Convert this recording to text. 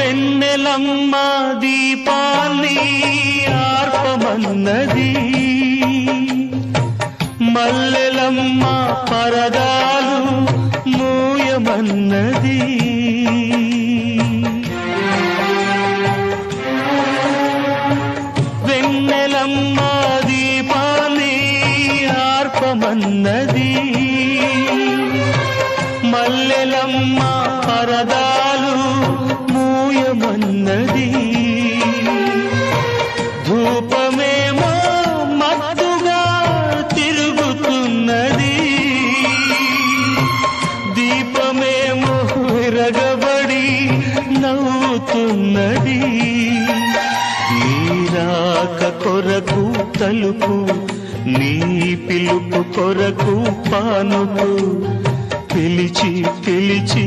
వెన్నెలమ్మ దీపాన్ని ఆర్పమన్నది, మల్లెలమ్మ పరదాలు మూయమన్నది. వెన్నెలమ్మ దీపాన్ని ఆర్పమన్నది, మల్లెలమ్మ పరదాలు మూయమన్నది. ధూపమేమో మత్తుగా తిరుగుతున్నది, దీపమేమో విరగబడి నవ్వుతున్నది. నీరాక కొరకు తలుపు, నీ పిలుపు కొరకు పానుపు, పిలిచి పిలిచి